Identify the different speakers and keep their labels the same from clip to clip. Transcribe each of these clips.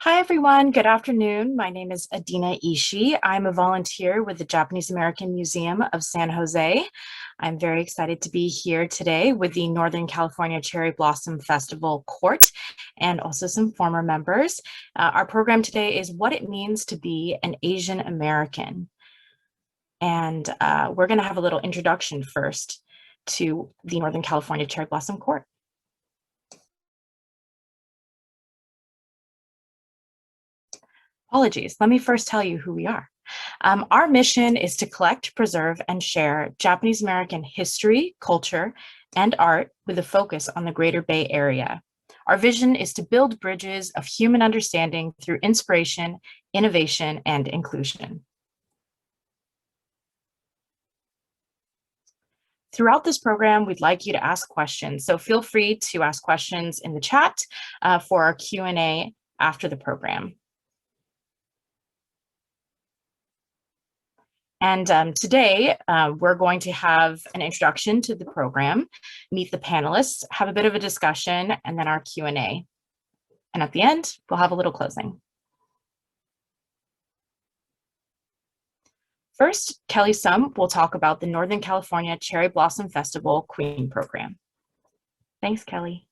Speaker 1: Hi, everyone. Good afternoon. My name is Adena Ishii. I'm a volunteer with the Japanese American Museum of San Jose. I'm very excited to be here today with the Northern California Cherry Blossom Festival Court and also some former members. Our program today is What It Means to Be an Asian American. And we're going to have a little introduction first to the Northern California Cherry Blossom Court. Apologies. Let me first tell you who we are. Our mission is to collect, preserve, and share Japanese American history, culture, and art with a focus on the Greater Bay Area. Our vision is to build bridges of human understanding through inspiration, innovation, and inclusion. Throughout this program, we'd like you to ask questions, so feel free to ask questions in the chat for our Q&A after the program. And today, we're going to have an introduction to the program, meet the panelists, have a bit of a discussion, and then our Q&A. And at the end, we'll have a little closing. First, Kelli Sum will talk about the Northern California Cherry Blossom Festival Queen Program. Thanks, Kelli.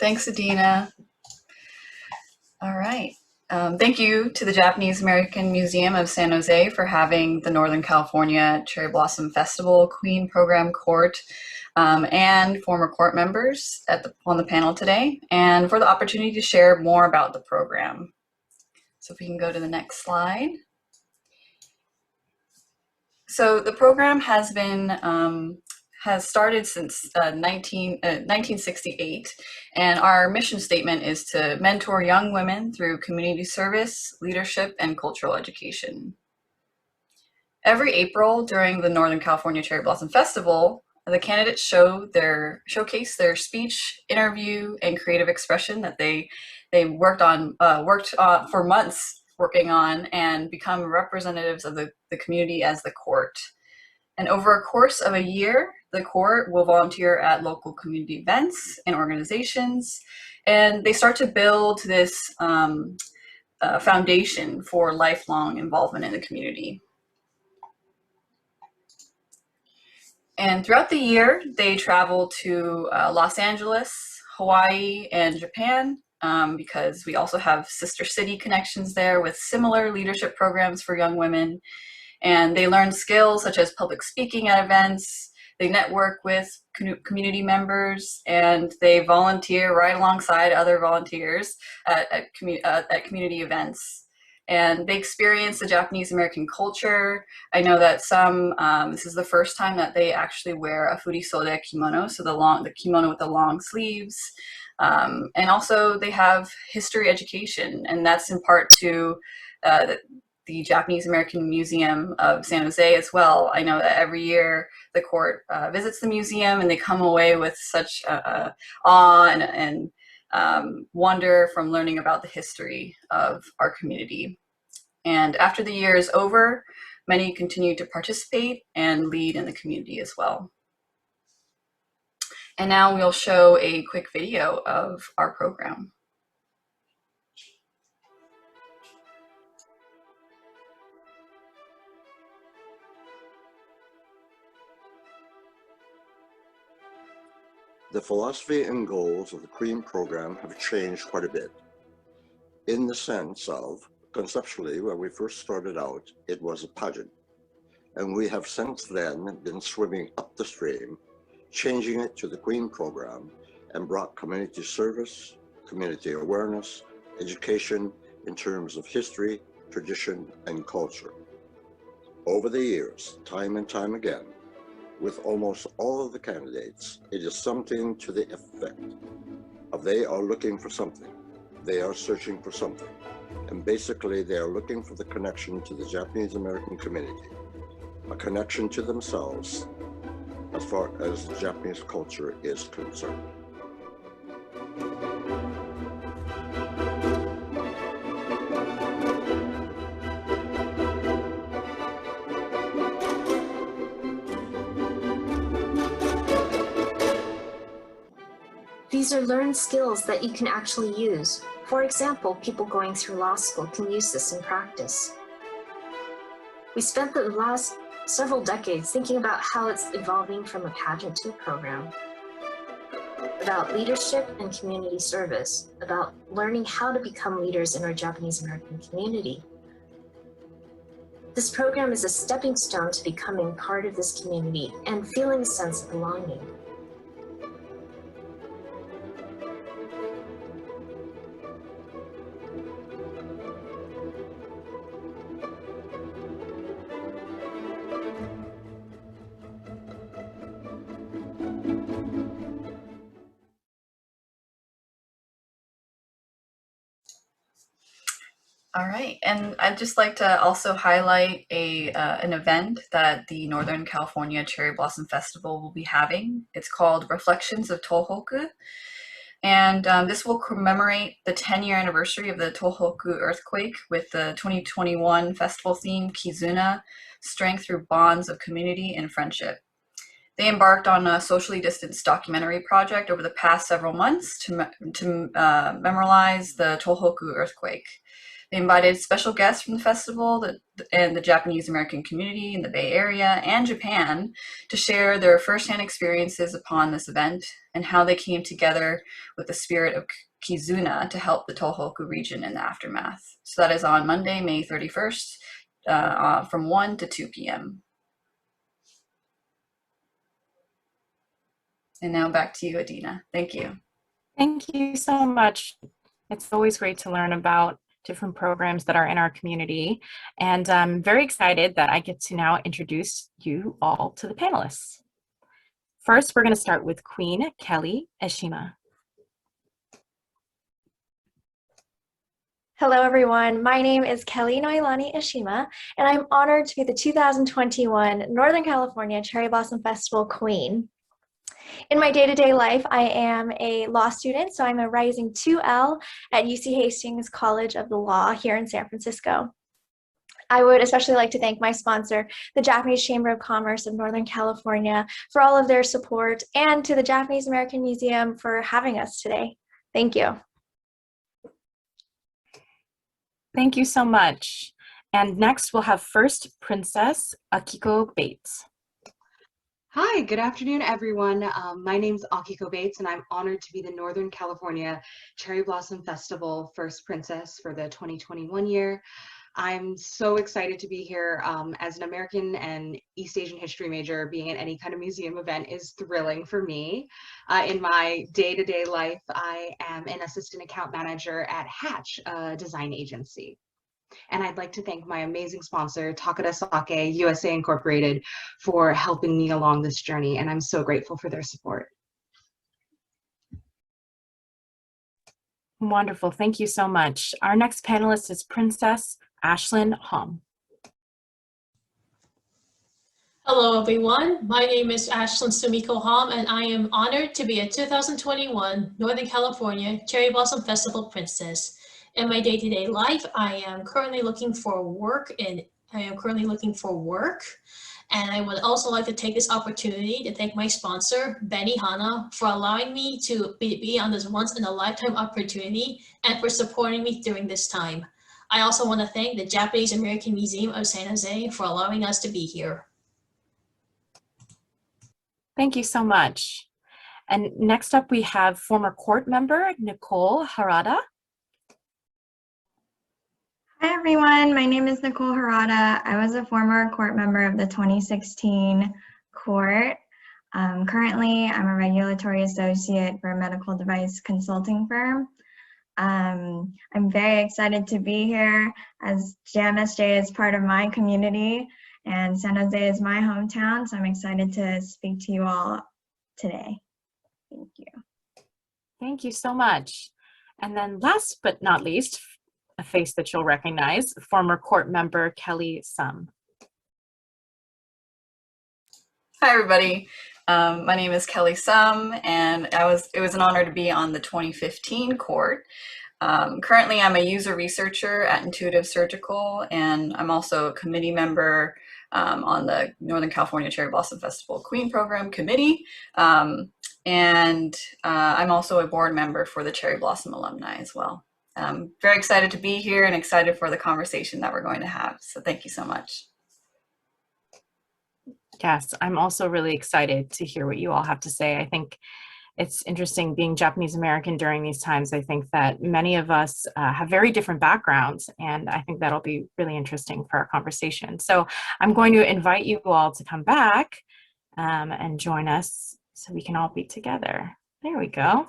Speaker 2: Thanks, Adena. All right. Thank you to the Japanese American Museum of San Jose for having the Northern California Cherry Blossom Festival Queen Program Court and former court members on the panel today, and for the opportunity to share more about the program. So if we can go to the next slide. So the program has started since 1968, and our mission statement is to mentor young women through community service, leadership, and cultural education. Every April during the Northern California Cherry Blossom Festival, the candidates showcase their speech, interview, and creative expression that they worked for months working on, and become representatives of the community as the court. And over a course of a year, the court will volunteer at local community events and organizations, and they start to build this foundation for lifelong involvement in the community. And throughout the year, they travel to Los Angeles, Hawaii, and Japan, because we also have sister city connections there with similar leadership programs for young women. And they learn skills such as public speaking at events, they network with community members, and they volunteer right alongside other volunteers at community events. And they experience the Japanese American culture. I know that some, this is the first time that they actually wear a furisode kimono, so the kimono with the long sleeves. And also they have history education, and that's in part to the Japanese American Museum of San Jose as well. I know that every year the court visits the museum, and they come away with such awe and wonder from learning about the history of our community. And after the year is over, many continue to participate and lead in the community as well. And now we'll show a quick video of our program.
Speaker 3: The philosophy and goals of the Queen program have changed quite a bit. In the sense of, conceptually, when we first started out, it was a pageant. And we have since then been swimming up the stream, changing it to the Queen program, and brought community service, community awareness, education in terms of history, tradition, and culture. Over the years, time and time again, with almost all of the candidates, it is something to the effect of they are looking for something. They are searching for something. And basically, they are looking for the connection to the Japanese American community, a connection to themselves as far as Japanese culture is concerned.
Speaker 4: These are learned skills that you can actually use. For example, people going through law school can use this in practice. We spent the last several decades thinking about how it's evolving from a pageant to a program, about leadership and community service, about learning how to become leaders in our Japanese American community. This program is a stepping stone to becoming part of this community and feeling a sense of belonging.
Speaker 2: All right, and I'd just like to also highlight an event that the Northern California Cherry Blossom Festival will be having. It's called Reflections of Tohoku, and this will commemorate the 10-year anniversary of the Tohoku earthquake with the 2021 festival theme, Kizuna, Strength Through Bonds of Community and Friendship. They embarked on a socially distanced documentary project over the past several months to memorialize the Tohoku earthquake. They invited special guests from the festival and the Japanese American community in the Bay Area and Japan to share their firsthand experiences upon this event and how they came together with the spirit of Kizuna to help the Tohoku region in the aftermath. So that is on Monday, May 31st from 1 to 2 p.m. And now back to you, Adena. Thank you.
Speaker 1: Thank you so much. It's always great to learn about different programs that are in our community. And I'm very excited that I get to now introduce you all to the panelists. First, we're going to start with Queen Kelli Eshima.
Speaker 5: Hello, everyone. My name is Kelli Noelani Eshima, and I'm honored to be the 2021 Northern California Cherry Blossom Festival Queen. In my day-to-day life, I am a law student, so I'm a rising 2L at UC Hastings College of the Law here in San Francisco. I would especially like to thank my sponsor, the Japanese Chamber of Commerce of Northern California, for all of their support, and to the Japanese American Museum for having us today. Thank you.
Speaker 1: Thank you so much. And next we'll have First Princess Akiko Bates.
Speaker 6: Hi, good afternoon, everyone. My name is Akiko Bates, and I'm honored to be the Northern California Cherry Blossom Festival First Princess for the 2021 year. I'm so excited to be here. As an American and East Asian history major, being at any kind of museum event is thrilling for me. In my day-to-day life, I am an assistant account manager at Hatch, a design agency. And I'd like to thank my amazing sponsor, Takeda Sake USA Incorporated, for helping me along this journey. And I'm so grateful for their support.
Speaker 1: Wonderful. Thank you so much. Our next panelist is Princess Ashlyn Hom.
Speaker 7: Hello, everyone. My name is Ashlyn Sumiko Hom, and I am honored to be a 2021 Northern California Cherry Blossom Festival Princess. In my day-to-day life, I am currently looking for work, and I would also like to take this opportunity to thank my sponsor, Benihana, for allowing me to be on this once-in-a-lifetime opportunity and for supporting me during this time. I also want to thank the Japanese American Museum of San Jose for allowing us to be here.
Speaker 1: Thank you so much. And next up we have former court member Nicole Harada.
Speaker 8: Hi everyone, my name is Nicole Harada. I was a former court member of the 2016 court. Currently, I'm a regulatory associate for a medical device consulting firm. I'm very excited to be here as JAMsj is part of my community and San Jose is my hometown, so I'm excited to speak to you all today. Thank you.
Speaker 1: Thank you so much. And then last but not least, a face that you'll recognize, former court member Kelli Sum.
Speaker 2: Hi, everybody. My name is Kelli Sum, and it was an honor to be on the 2015 court. Currently, I'm a user researcher at Intuitive Surgical, and I'm also a committee member on the Northern California Cherry Blossom Festival Queen Program Committee. And I'm also a board member for the Cherry Blossom alumni as well. I'm very excited to be here and excited for the conversation that we're going to have. So thank you so much.
Speaker 1: Yes, I'm also really excited to hear what you all have to say. I think it's interesting being Japanese American during these times. I think that many of us have very different backgrounds, and I think that'll be really interesting for our conversation. So I'm going to invite you all to come back and join us so we can all be together. There we go.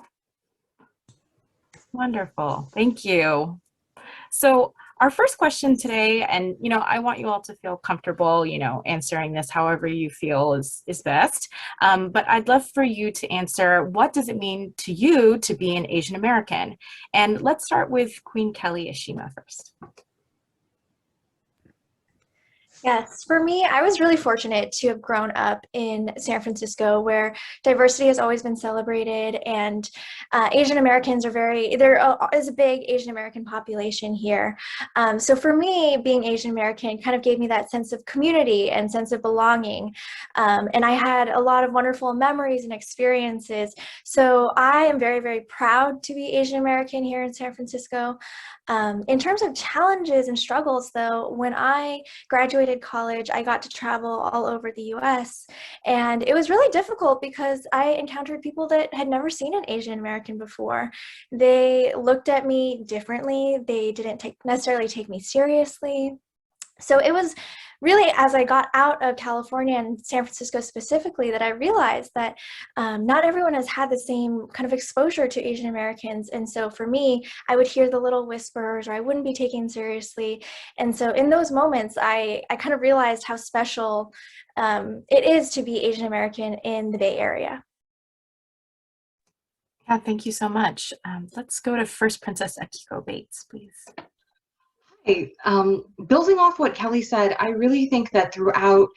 Speaker 1: Wonderful. Thank you. So our first question today, and I want you all to feel comfortable, answering this however you feel is best. But I'd love for you to answer, what does it mean to you to be an Asian American? And let's start with Queen Kelli Eshima first.
Speaker 5: Yes, for me, I was really fortunate to have grown up in San Francisco, where diversity has always been celebrated, and Asian Americans are there is a big Asian American population here. So for me, being Asian American kind of gave me that sense of community and sense of belonging. And I had a lot of wonderful memories and experiences. So I am very, very proud to be Asian American here in San Francisco. In terms of challenges and struggles, though, when I graduated college, I got to travel all over the US, and it was really difficult because I encountered people that had never seen an Asian American before. They looked at me differently. They didn't necessarily take me seriously. So it was really, as I got out of California and San Francisco specifically, that I realized that not everyone has had the same kind of exposure to Asian Americans. And so for me, I would hear the little whispers, or I wouldn't be taken seriously. And so in those moments, I kind of realized how special it is to be Asian American in the Bay Area.
Speaker 1: Yeah, thank you so much. Let's go to First Princess Akiko Bates, please.
Speaker 6: Hey, building off what Kelli said, I really think that throughout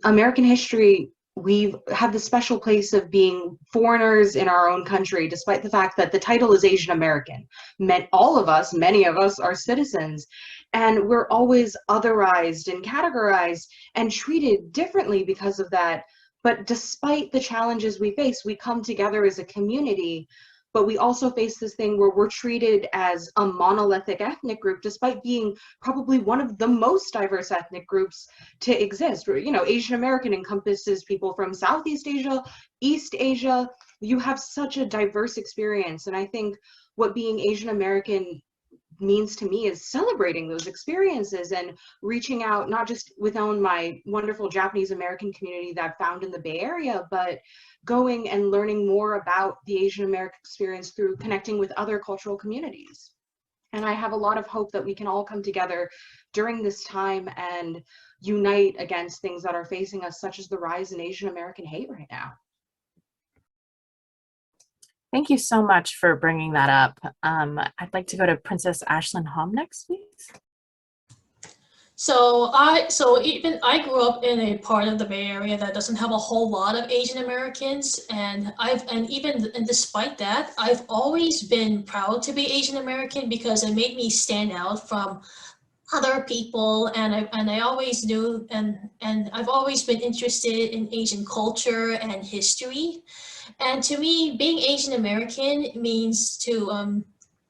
Speaker 6: American history, we have the special place of being foreigners in our own country, despite the fact that the title is Asian American. Many of us are citizens, and we're always otherized and categorized and treated differently because of that. But despite the challenges we face, we come together as a community. But we also face this thing where we're treated as a monolithic ethnic group, despite being probably one of the most diverse ethnic groups to exist. Asian American encompasses people from Southeast Asia, East Asia. You have such a diverse experience. And I think what being Asian American means to me is celebrating those experiences and reaching out, not just within my wonderful Japanese American community that I've found in the Bay Area, but going and learning more about the Asian American experience through connecting with other cultural communities. And I have a lot of hope that we can all come together during this time and unite against things that are facing us, such as the rise in Asian American hate right now.
Speaker 1: Thank you so much for bringing that up. I'd like to go to Princess Ashlyn Hom next, please.
Speaker 7: So I grew up in a part of the Bay Area that doesn't have a whole lot of Asian Americans, and despite that, I've always been proud to be Asian American because it made me stand out from other people, and I always knew, and I've always been interested in Asian culture and history. And to me, being Asian American means to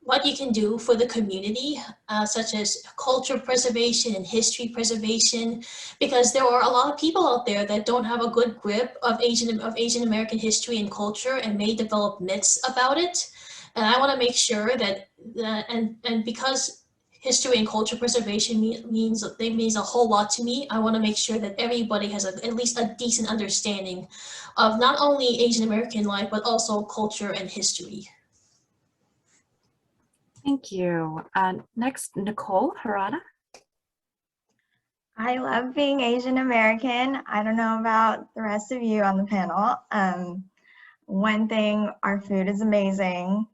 Speaker 7: what you can do for the community, such as culture preservation and history preservation, because there are a lot of people out there that don't have a good grip of Asian American history and culture and may develop myths about it. And I want to make sure that, and because history and culture preservation means a whole lot to me, I want to make sure that everybody has at least a decent understanding of not only Asian American life, but also culture and history.
Speaker 1: Thank you. Next, Nicole Harada.
Speaker 8: I love being Asian American. I don't know about the rest of you on the panel. One thing, our food is amazing.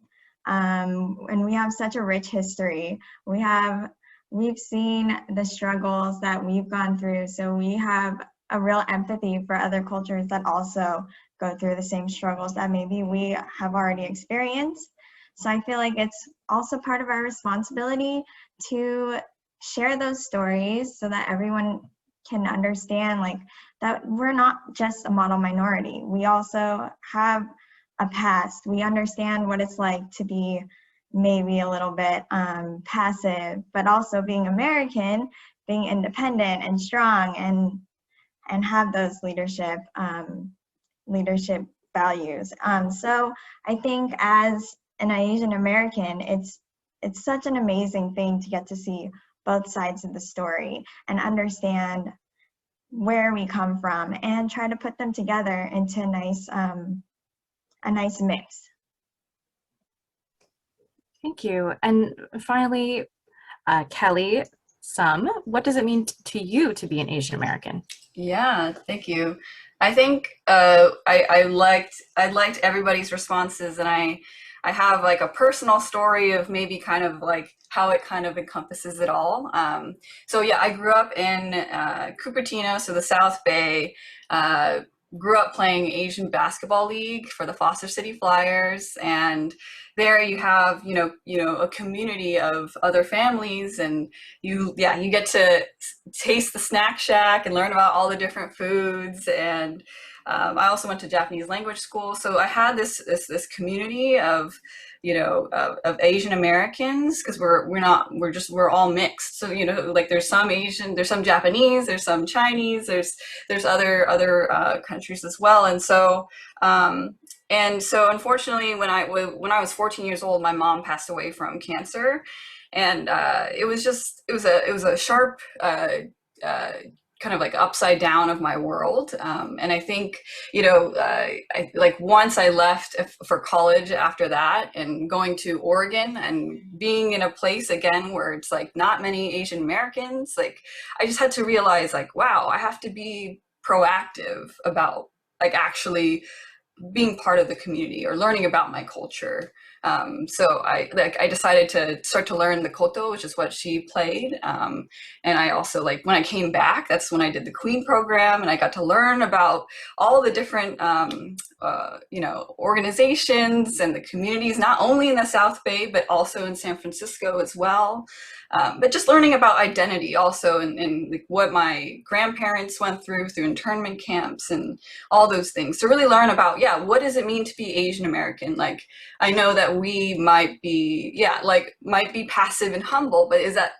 Speaker 8: And we have such a rich history. We've seen the struggles that we've gone through, so we have a real empathy for other cultures that also go through the same struggles that maybe we have already experienced. So I feel like it's also part of our responsibility to share those stories so that everyone can understand like that we're not just a model minority. We also have a past. We understand what it's like to be maybe a little bit passive, but also being American, being independent and strong, and have those leadership values. So I think as an Asian American, it's such an amazing thing to get to see both sides of the story and understand where we come from and try to put them together into a nice mix.
Speaker 1: Thank you. And finally, Kelli Sum, what does it mean to you to be an Asian American?
Speaker 2: Yeah, thank you. I think I liked everybody's responses, and I have like a personal story of maybe kind of like how it kind of encompasses it all. So yeah, I grew up in Cupertino, so the South Bay. Grew up playing Asian Basketball League for the Foster City Flyers, and there you have you know a community of other families, and you get to taste the snack shack and learn about all the different foods. And I also went to Japanese language school, so I had this community of of Asian Americans, because we're all mixed. So like there's some Asian, there's some Japanese, there's some Chinese, there's other countries as well. And so unfortunately, when I was 14 years old, my mom passed away from cancer, and it was a sharp kind of like upside down of my world. And I think, like once I left for college after that, and going to Oregon and being in a place again where it's like not many Asian Americans, like I just had to realize like, wow, I have to be proactive about like actually being part of the community or learning about my culture. So I decided to start to learn the koto, which is what she played. And I also, like, when I came back, that's when I did the Queen program, and I got to learn about all the different, organizations and the communities, not only in the South Bay, but also in San Francisco as well. But just learning about identity also, and like what my grandparents went through internment camps and all those things, to really learn about, what does it mean to be Asian American? Like, I know that we might be passive and humble, but is that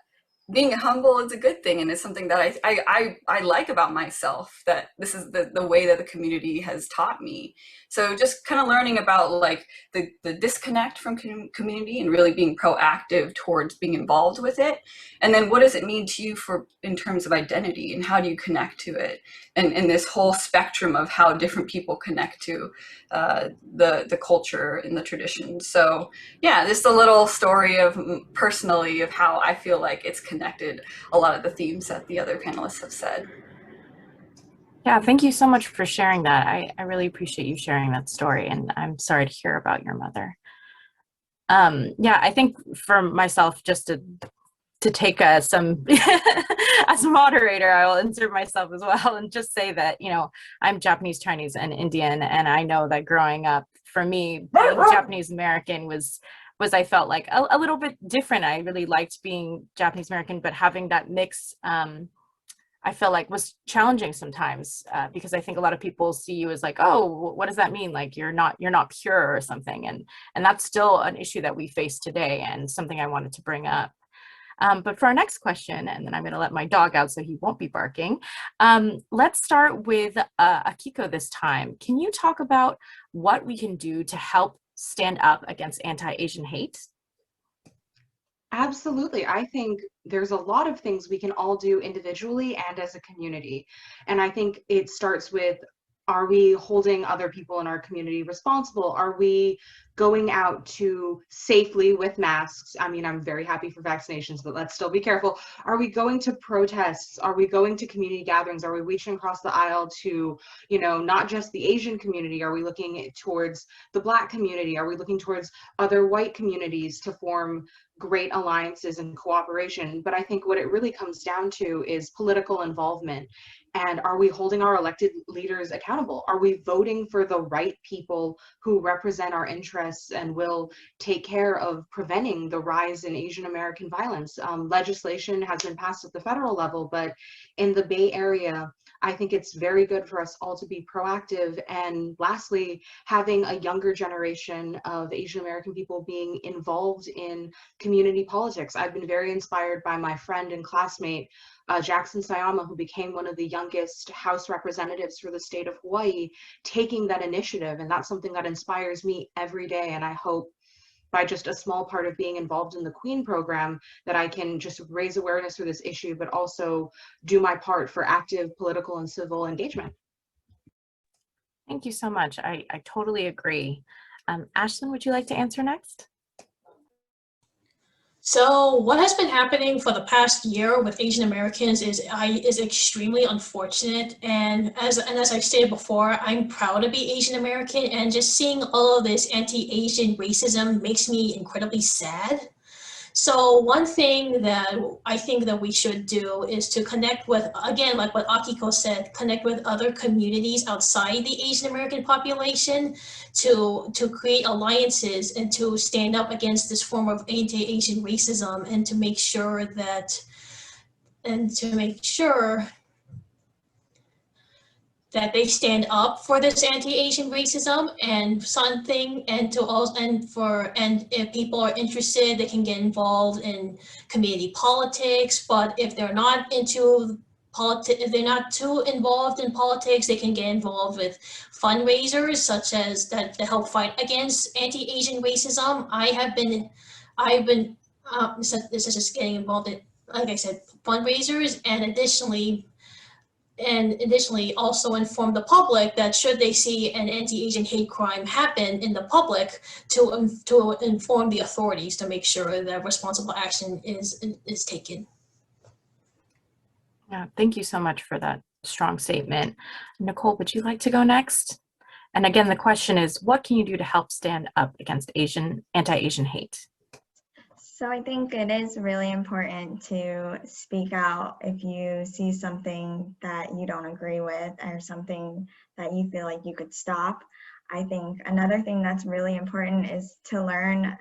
Speaker 2: being humble is a good thing, and it's something that I like about myself, that this is the way that the community has taught me. So just kind of learning about like the disconnect from community and really being proactive towards being involved with it. And then what does it mean to you in terms of identity, and how do you connect to it? And this whole spectrum of how different people connect to the culture and the traditions. So yeah, just a little story of personally of how I feel like it's connected a lot of the themes that the other panelists have said.
Speaker 1: Yeah, thank you so much for sharing that. I really appreciate you sharing that story, and I'm sorry to hear about your mother. Yeah, I think for myself, just to take some, as a moderator, I will insert myself as well and just say that, I'm Japanese, Chinese, and Indian, and I know that growing up, for me, being Japanese American was I felt like a little bit different. I really liked being Japanese American, but having that mix, I felt like was challenging sometimes, because I think a lot of people see you as like, oh, what does that mean? Like you're not pure or something, and that's still an issue that we face today, and something I wanted to bring up. But for our next question, and then I'm going to let my dog out so he won't be barking. Let's start with Akiko this time. Can you talk about what we can do to help stand up against anti-Asian hate?
Speaker 6: Absolutely. I think there's a lot of things we can all do individually and as a community. And I think it starts with, are we holding other people in our community responsible? Are we going out to safely with masks? I mean, I'm very happy for vaccinations, but let's still be careful. Are we going to protests? Are we going to community gatherings? Are we reaching across the aisle to, not just the Asian community? Are we looking towards the Black community? Are we looking towards other white communities to form great alliances and cooperation? But I think what it really comes down to is political involvement. And are we holding our elected leaders accountable? Are we voting for the right people who represent our interests and will take care of preventing the rise in Asian American violence? Legislation has been passed at the federal level, but in the Bay Area, I think it's very good for us all to be proactive. And lastly, having a younger generation of Asian American people being involved in community politics. I've been very inspired by my friend and classmate, Jackson Sayama, who became one of the youngest House representatives for the state of Hawaii, taking that initiative. And that's something that inspires me every day. And I hope by just a small part of being involved in the Queen program that I can just raise awareness for this issue, but also do my part for active political and civil engagement.
Speaker 1: Thank you so much. I totally agree. Ashlyn, would you like to answer next?
Speaker 7: So what has been happening for the past year with Asian Americans is extremely unfortunate. And as I stated before, I'm proud to be Asian American, and just seeing all of this anti-Asian racism makes me incredibly sad. So one thing that I think that we should do is to connect with, again, like what Akiko said, connect with other communities outside the Asian American population to create alliances and to stand up against this form of anti-Asian racism, and to make sure that they stand up for this anti-Asian racism and something, and if people are interested, they can get involved in community politics. But if they're not into politics, if they're not too involved in politics, they can get involved with fundraisers such as that to help fight against anti-Asian racism. This is just getting involved in, like I said, fundraisers, and additionally also inform the public that should they see an anti-Asian hate crime happen in the public, to inform the authorities to make sure that responsible action is taken.
Speaker 1: Yeah, thank you so much for that strong statement. Nicole, would you like to go next? And again, the question is, what can you do to help stand up against anti-Asian hate?
Speaker 8: So I think it is really important to speak out if you see something that you don't agree with, or something that you feel like you could stop. I think another thing that's really important is to learn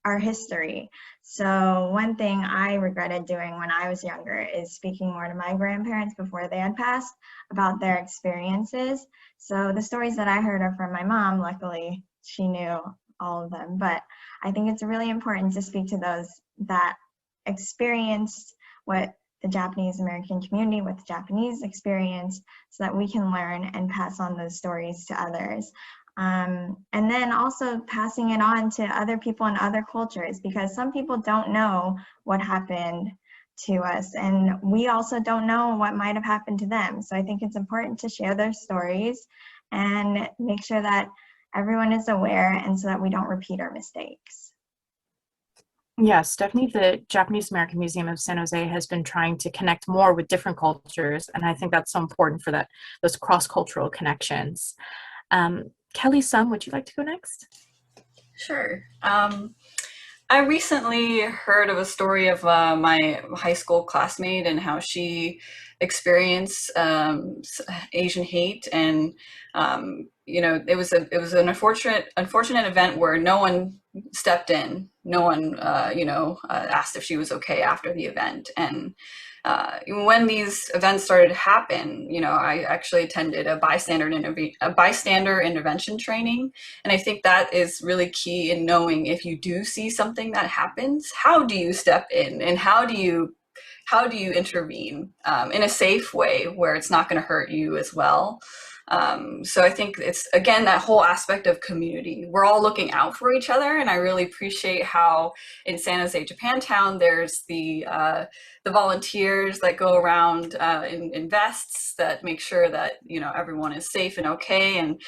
Speaker 8: our history. So one thing I regretted doing when I was younger is speaking more to my grandparents before they had passed about their experiences. So the stories that I heard are from my mom. Luckily, she knew all of them, but I think it's really important to speak to those that experienced what the Japanese American community, what the Japanese experienced, so that we can learn and pass on those stories to others. And then also passing it on to other people in other cultures, because some people don't know what happened to us, and we also don't know what might have happened to them. So I think it's important to share their stories and make sure that everyone is aware, and so that we don't repeat our mistakes.
Speaker 1: Yes, definitely. The Japanese American Museum of San Jose has been trying to connect more with different cultures, and I think that's so important for those cross-cultural connections. Kelli Sum, would you like to go next?
Speaker 2: Sure. I recently heard of a story of my high school classmate and how she experienced Asian hate, and it was an unfortunate event where no one stepped in, no one asked if she was okay after the event. And when these events started to happen, I actually attended a bystander intervention training. And I think that is really key in knowing, if you do see something that happens, how do you step in, and how do you intervene in a safe way where it's not going to hurt you as well. So I think it's, again, that whole aspect of community. We're all looking out for each other, and I really appreciate how in San Jose, Japantown, there's the volunteers that go around in vests that make sure that everyone is safe and okay, and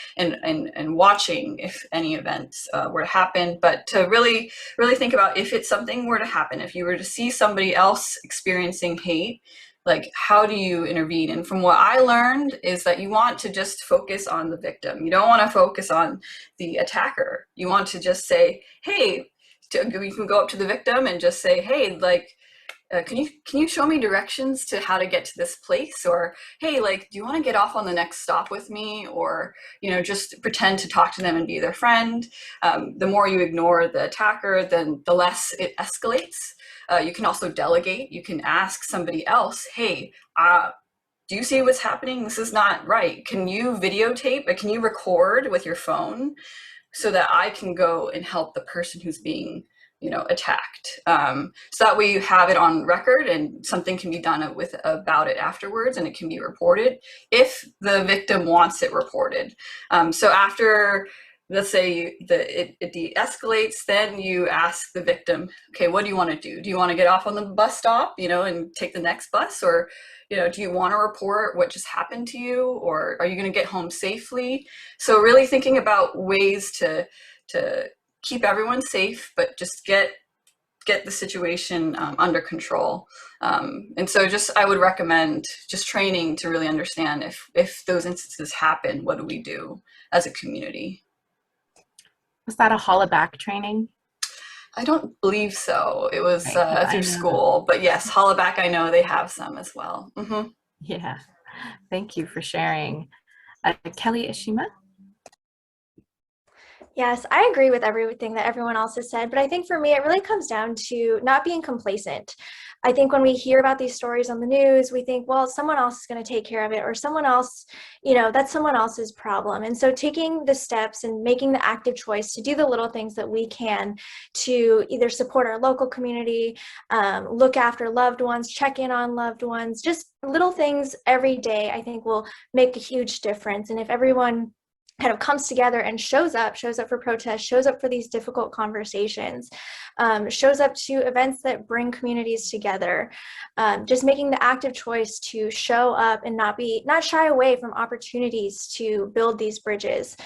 Speaker 2: watching if any events were to happen. But to really think about, if it's something were to happen, if you were to see somebody else experiencing hate, like, how do you intervene? And from what I learned is that you want to just focus on the victim. You don't want to focus on the attacker. You want to just say, hey, you can go up to the victim and just say, hey, like, can you show me directions to how to get to this place? Or, hey, like, do you want to get off on the next stop with me? Or, just pretend to talk to them and be their friend. The more you ignore the attacker, then the less it escalates. You can also delegate. You can ask somebody else, hey, do you see what's happening? This is not right. Can you videotape? Can you record with your phone so that I can go and help the person who's being, attacked? So that way you have it on record and something can be done about it afterwards, and it can be reported if the victim wants it reported. So after, let's say it de-escalates, then you ask the victim, okay, what do you want to do? Do you want to get off on the bus stop, and take the next bus? Or, do you want to report what just happened to you? Or are you going to get home safely? So really thinking about ways to keep everyone safe, but just get the situation under control. And so I would recommend just training to really understand if those instances happen, what do we do as a community?
Speaker 1: Was that a hollaback training?
Speaker 2: I don't believe so. It was through school, but yes, hollaback, I know they have some as well. Mm-hmm.
Speaker 1: Yeah, thank you for sharing. Kelli Eshima?
Speaker 5: Yes, I agree with everything that everyone else has said, but I think for me, it really comes down to not being complacent. I think when we hear about these stories on the news, we think, well, someone else is going to take care of it, or someone else, that's someone else's problem. And so taking the steps and making the active choice to do the little things that we can to either support our local community, look after loved ones, check in on loved ones, just little things every day, I think will make a huge difference. And if everyone kind of comes together and shows up for protests, shows up for these difficult conversations, shows up to events that bring communities together, just making the active choice to show up and not shy away from opportunities to build these bridges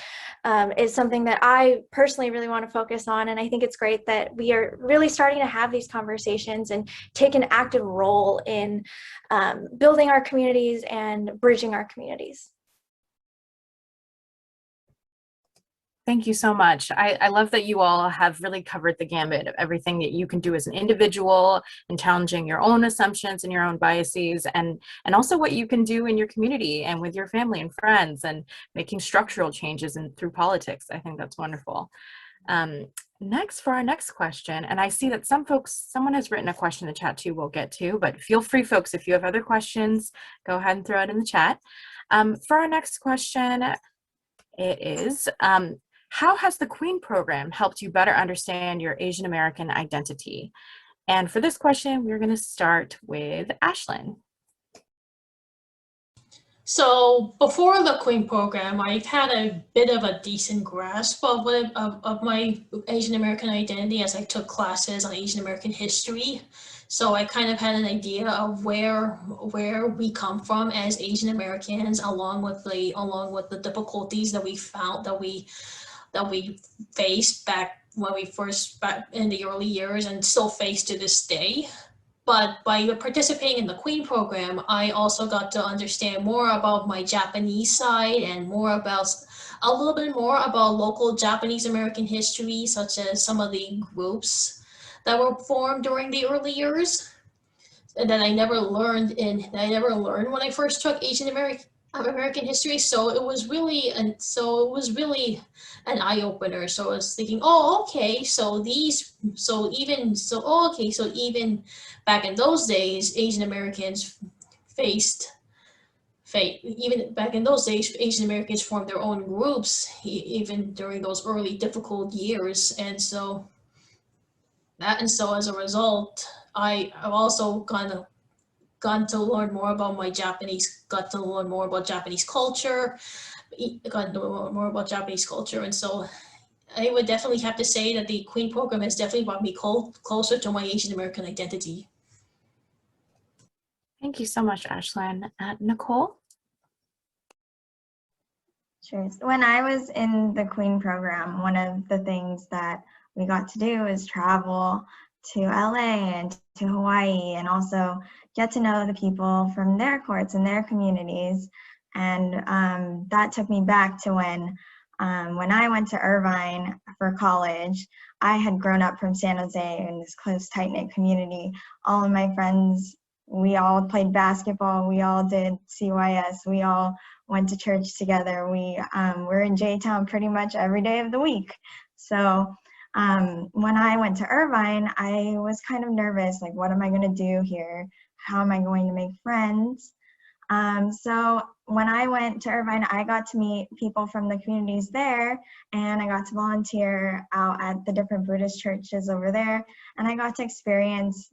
Speaker 5: is something that I personally really want to focus on. And I think it's great that we are really starting to have these conversations and take an active role in building our communities and bridging our communities.
Speaker 1: Thank you so much. I love that you all have really covered the gambit of everything that you can do as an individual and challenging your own assumptions and your own biases, and also what you can do in your community and with your family and friends, and making structural changes through politics. I think that's wonderful. Next, for our next question, and I see that someone has written a question in the chat too, we'll get to, but feel free, folks, if you have other questions, go ahead and throw it in the chat. For our next question, it is, how has the Queen program helped you better understand your Asian American identity? And for this question, we're going to start with Ashlyn.
Speaker 7: So before the Queen program, I've had a bit of a decent grasp of my Asian American identity as I took classes on Asian American history. So I kind of had an idea of where we come from as Asian Americans, along with the difficulties that we found that we faced back in the early years and still face to this day. But by participating in the Queen program, I also got to understand more about my Japanese side and a little bit more about local Japanese American history, such as some of the groups that were formed during the early years, and that I never learned when I first took Asian American history. So it was really an eye opener. So I was thinking, even back in those days, Asian Americans formed their own groups, even during those early difficult years. And so as a result, I've also gotten to learn more about Japanese culture, and so I would definitely have to say that the Queen program has definitely brought me closer to my Asian American identity.
Speaker 1: Thank you so much, Ashlyn. Nicole?
Speaker 8: Sure. So when I was in the Queen program, one of the things that we got to do is travel to LA and to Hawaii, and also get to know the people from their courts and their communities. And that took me back to when I went to Irvine for college. I had grown up from San Jose in this close, tight-knit community. All of my friends, we all played basketball, we all did CYS, we all went to church together. We were in J-Town pretty much every day of the week. So when I went to Irvine, I was kind of nervous, like, what am I going to do here? How am I going to make friends? So when I went to Irvine, I got to meet people from the communities there, and I got to volunteer out at the different Buddhist churches over there, and I got to experience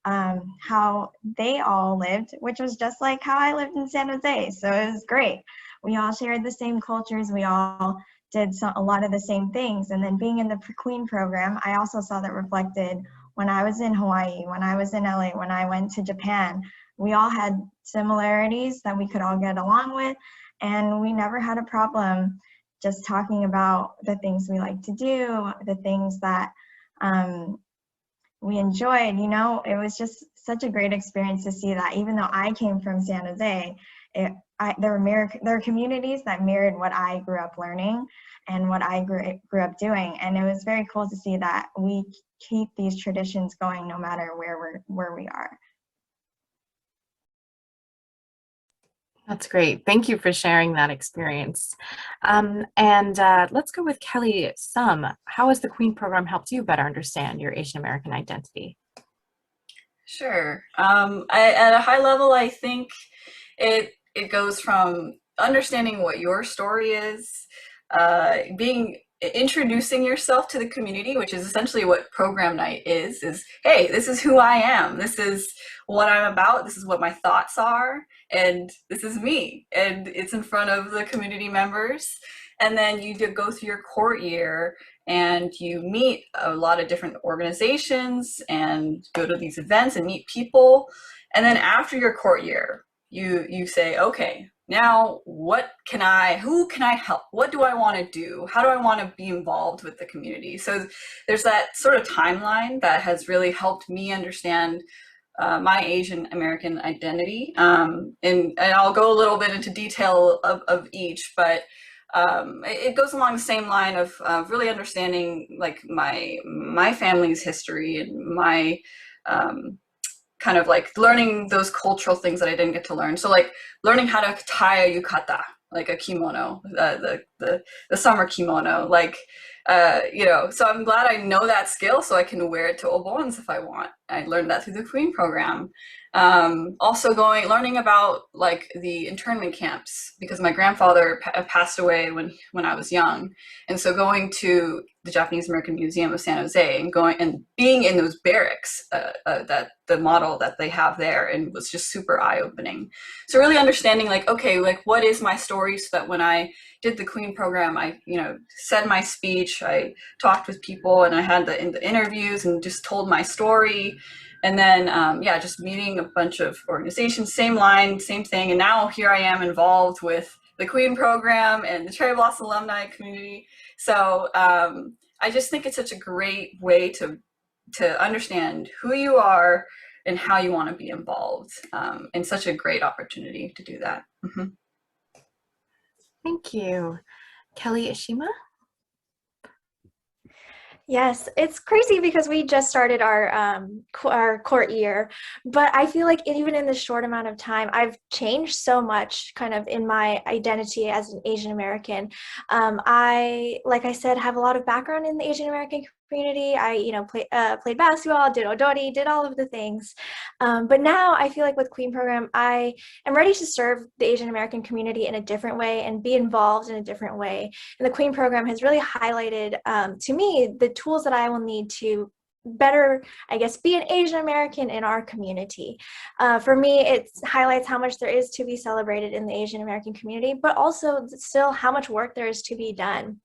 Speaker 8: how they all lived, which was just like how I lived in San Jose. So it was great. We all shared the same cultures. We all did a lot of the same things. And then being in the Queen program, I also saw that reflected when I was in Hawaii, when I was in LA, when I went to Japan. We all had similarities that we could all get along with, and we never had a problem just talking about the things we like to do, the things that we enjoyed. You know, it was just such a great experience to see that even though I came from San Jose, there were communities that mirrored what I grew up learning and what I grew up doing, and it was very cool to see that we keep these traditions going no matter where we are.
Speaker 1: That's great. Thank you for sharing that experience. Let's go with Kelli Sum. How has the Queen program helped you better understand your Asian American identity?
Speaker 2: Sure. At a high level, I think it goes from understanding what your story is, introducing yourself to the community, which is essentially what program night is, hey, this is who I am, this is what I'm about, this is what my thoughts are, and this is me, and it's in front of the community members. And then you go through your court year and you meet a lot of different organizations and go to these events and meet people. And then after your court year, you say, okay, now who can I help? What do I want to do? How do I want to be involved with the community? So there's that sort of timeline that has really helped me understand my Asian American identity. And I'll go a little bit into detail of each, but it goes along the same line of really understanding like my family's history and my kind of like learning those cultural things that I didn't get to learn. So like learning how to tie a yukata, like a kimono, the summer kimono, like, you know, so I'm glad I know that skill so I can wear it to Obons if I want. I learned that through the Queen program. Also learning about like the internment camps, because my grandfather passed away when I was young. And so going to the Japanese American Museum of San Jose and being in those barracks, that the model that they have there, and was just super eye-opening. So really understanding like, okay, like what is my story, so that when I did the Queen program, I, you know, said my speech, I talked with people, and I had the interviews and just told my story. And then, yeah, just meeting a bunch of organizations, same line, same thing. And now here I am involved with the Queen program and the Cherry Blossom alumni community. So I just think it's such a great way to understand who you are and how you want to be involved, and such a great opportunity to do that. Mm-hmm.
Speaker 1: Thank you. Kelli Eshima?
Speaker 5: Yes, it's crazy because we just started our court year, but I feel like even in this short amount of time, I've changed so much kind of in my identity as an Asian American. Like I said, have a lot of background in the Asian American community. I, you know, played basketball, did odori, did all of the things. But now I feel like with Queen program, I am ready to serve the Asian American community in a different way and be involved in a different way. And the Queen program has really highlighted to me the tools that I will need to better, I guess, be an Asian American in our community. For me, it highlights how much there is to be celebrated in the Asian American community, but also still how much work there is to be done.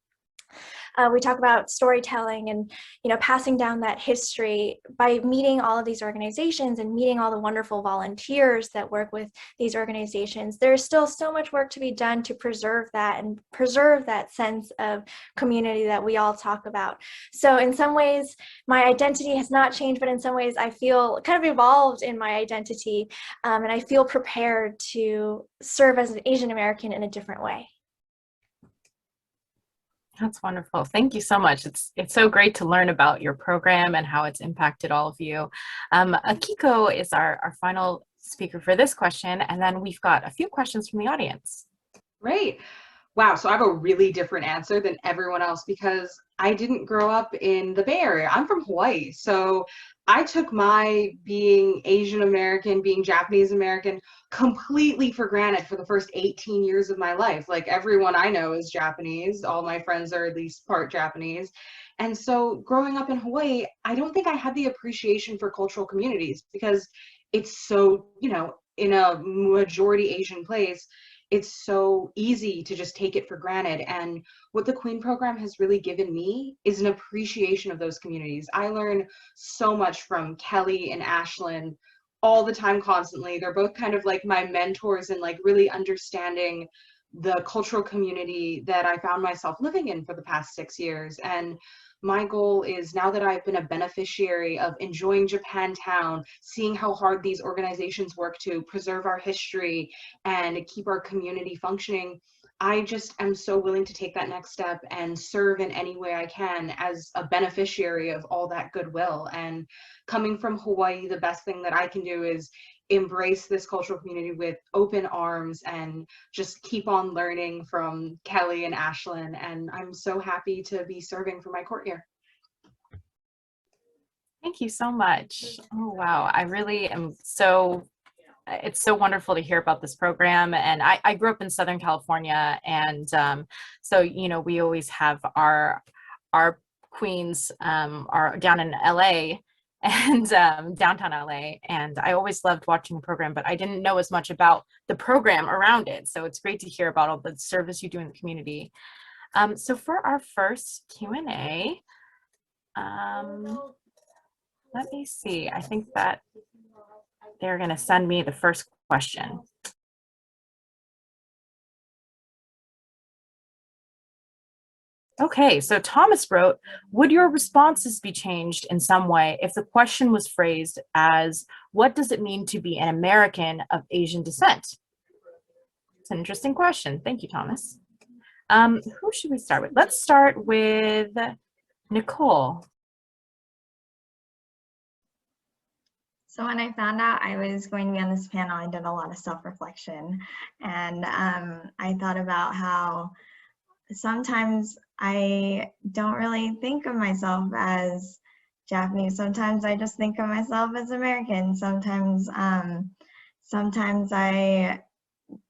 Speaker 5: We talk about storytelling and, you know, passing down that history by meeting all of these organizations and meeting all the wonderful volunteers that work with these organizations. There's still so much work to be done to preserve that and preserve that sense of community that we all talk about. So in some ways, my identity has not changed, but in some ways I feel kind of evolved in my identity, and I feel prepared to serve as an Asian American in a different way.
Speaker 1: That's wonderful. Thank you so much. It's so great to learn about your program and how it's impacted all of you. Akiko is our final speaker for this question, and then we've got a few questions from the audience.
Speaker 6: Great. Wow, so I have a really different answer than everyone else, because I didn't grow up in the Bay Area. I'm from Hawaii. So I took my being Asian American, being Japanese American completely for granted for the first 18 years of my life. Like everyone I know is Japanese. All my friends are at least part Japanese. And so growing up in Hawaii, I don't think I had the appreciation for cultural communities because it's so, you know, in a majority Asian place, it's so easy to just take it for granted. And what the Queen program has really given me is an appreciation of those communities. I learn so much from Kelli and Ashlyn all the time, constantly. They're both kind of like my mentors in like really understanding the cultural community that I found myself living in for the past 6 years. And my goal is, now that I've been a beneficiary of enjoying Japantown, seeing how hard these organizations work to preserve our history and keep our community functioning, I just am so willing to take that next step and serve in any way I can as a beneficiary of all that goodwill. And coming from Hawaii, the best thing that I can do is embrace this cultural community with open arms and just keep on learning from Kelli and Ashlyn. And I'm so happy to be serving for my court year.
Speaker 1: Thank you so much. Oh, wow. I really am it's so wonderful to hear about this program. And I grew up in Southern California. And so, you know, we always have our queens are down in LA and downtown LA. And I always loved watching the program, but I didn't know as much about the program around it. So it's great to hear about all the service you do in the community. So for our first Q&A, let me see. I think that they're going to send me the first question. Okay, so Thomas wrote, would your responses be changed in some way if the question was phrased as, what does it mean to be an American of Asian descent? It's an interesting question. Thank you, Thomas. Who should we start with? Let's start with Nicole.
Speaker 8: So when I found out I was going to be on this panel, I did a lot of self-reflection, and I thought about how sometimes I don't really think of myself as Japanese. Sometimes I just think of myself as American. Sometimes I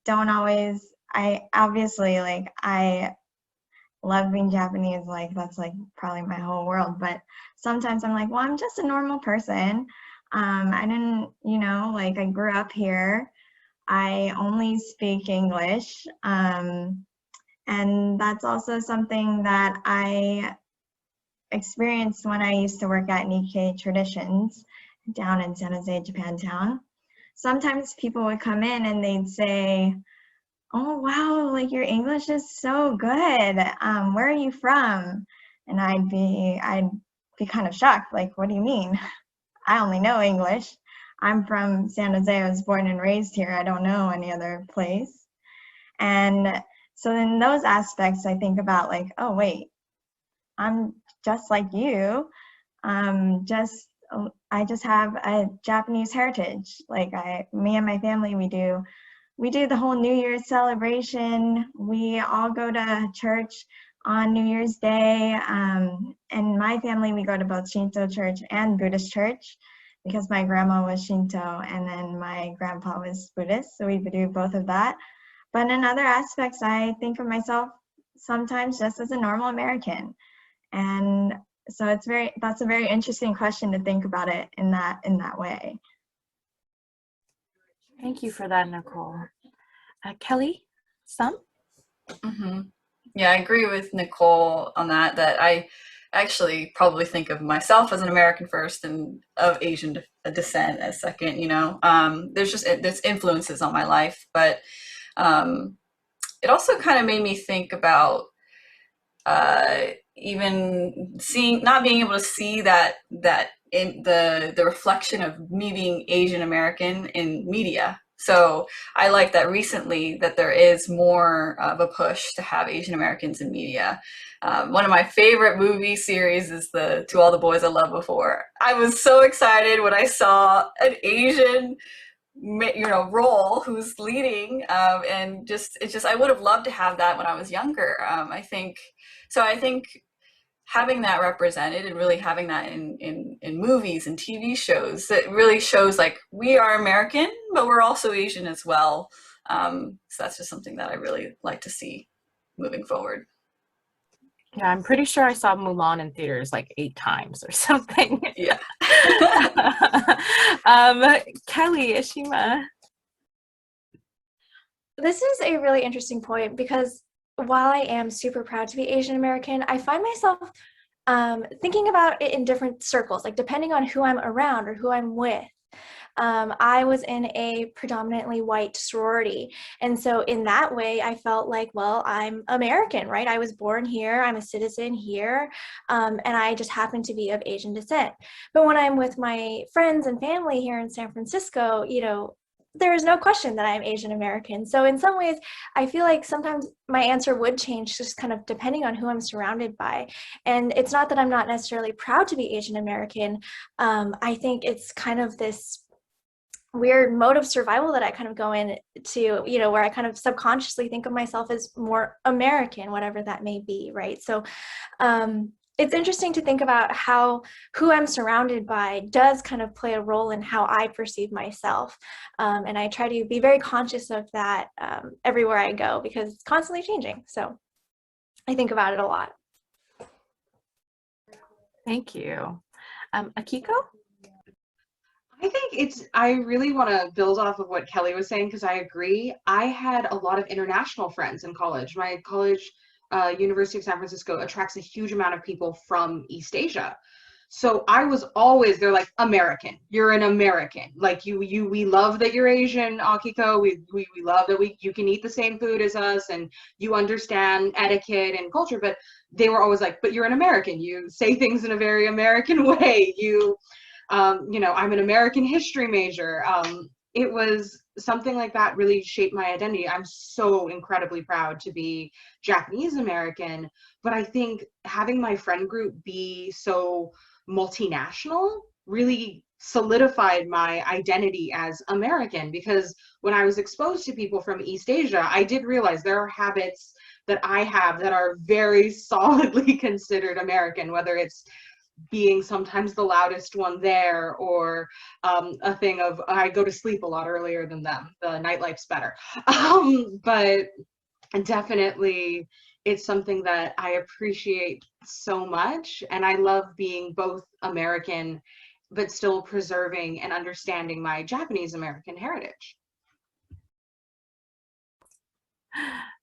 Speaker 8: don't always, I obviously, like, I love being Japanese, like that's like probably my whole world, but sometimes I'm like, well, I'm just a normal person. I didn't, you know, like I grew up here. I only speak English. And that's also something that I experienced when I used to work at Nikkei Traditions down in San Jose, Japantown. Sometimes people would come in and they'd say, oh, wow, like your English is so good. Where are you from? And I'd be kind of shocked, like, what do you mean? I only know English. I'm from San Jose. I was born and raised here. I don't know any other place. And so in those aspects, I think about like, oh, wait, I'm just like you. I just have a Japanese heritage. Like me and my family, we do the whole New Year's celebration. We all go to church on New Year's Day. And my family, we go to both Shinto church and Buddhist church because my grandma was Shinto and then my grandpa was Buddhist. So we do both of that. But in other aspects, I think of myself sometimes just as a normal American. And so that's a very interesting question to think about it in that way.
Speaker 1: Thank you for that, Nicole. Kelli Sum?
Speaker 2: Mm-hmm. Yeah, I agree with Nicole on that I actually probably think of myself as an American first and of Asian descent as second, you know. There's influences on my life, but it also kind of made me think about even not being able to see that in the reflection of me being Asian American in media. So I like that recently that there is more of a push to have Asian Americans in media. One of my favorite movie series is To All the Boys I Loved Before. I was so excited when I saw an Asian, you know, role who's leading, and I would have loved to have that when I was younger. I think having that represented and really having that in movies and TV shows, that really shows like we are American, but we're also Asian as well. So that's just something that I really like to see moving forward.
Speaker 1: Yeah, I'm pretty sure I saw Mulan in theaters like 8 times or something.
Speaker 2: Yeah.
Speaker 1: Kelli, Eshima.
Speaker 5: This is a really interesting point because while I am super proud to be Asian American, I find myself thinking about it in different circles, like depending on who I'm around or who I'm with. I was in a predominantly white sorority. And so in that way, I felt like, well, I'm American, right? I was born here, I'm a citizen here, and I just happen to be of Asian descent. But when I'm with my friends and family here in San Francisco, you know, there is no question that I'm Asian American. So in some ways, I feel like sometimes my answer would change just kind of depending on who I'm surrounded by. And it's not that I'm not necessarily proud to be Asian American. I think it's kind of this weird mode of survival that I kind of go into, you know, where I kind of subconsciously think of myself as more American, whatever that may be, right? So it's interesting to think about how who I'm surrounded by does kind of play a role in how I perceive myself. And I try to be very conscious of that everywhere I go because it's constantly changing. So I think about it a lot.
Speaker 1: Thank you. Akiko?
Speaker 6: I really want to build off of what Kelli was saying because I agree. I had a lot of international friends in college. My college, University of San Francisco, attracts a huge amount of people from East Asia. So I was always, they're like, American, you're an American. Like we love that you're Asian, Akiko. We love that you can eat the same food as us and you understand etiquette and culture. But they were always like, but you're an American. You say things in a very American way. You know, I'm an American history major. It was something like that really shaped my identity. I'm so incredibly proud to be Japanese American, but I think having my friend group be so multinational really solidified my identity as American, because when I was exposed to people from East Asia, I did realize there are habits that I have that are very solidly considered American, whether it's being sometimes the loudest one there, or a thing of I go to sleep a lot earlier than them. The nightlife's better. But definitely it's something that I appreciate so much. And I love being both American, but still preserving and understanding my Japanese American heritage.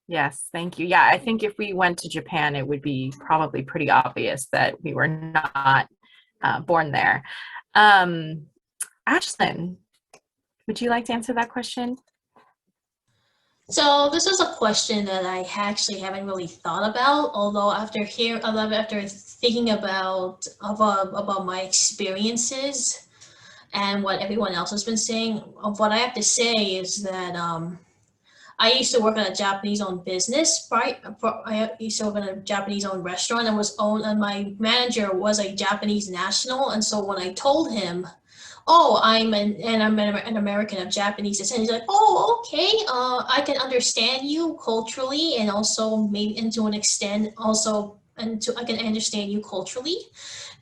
Speaker 1: Yes, thank you. Yeah, I think if we went to Japan, it would be probably pretty obvious that we were not born there. Ashlyn, would you like to answer that question?
Speaker 7: So this is a question that I actually haven't really thought about, although after thinking about my experiences and what everyone else has been saying, what I have to say is that I used to work at a Japanese-owned business, right? I used to work at a Japanese-owned restaurant and my manager was a Japanese national. And so when I told him, oh, I'm an American of Japanese descent, he's like, oh, okay, I can understand you culturally, and also maybe, and to an extent, also, I can understand you culturally.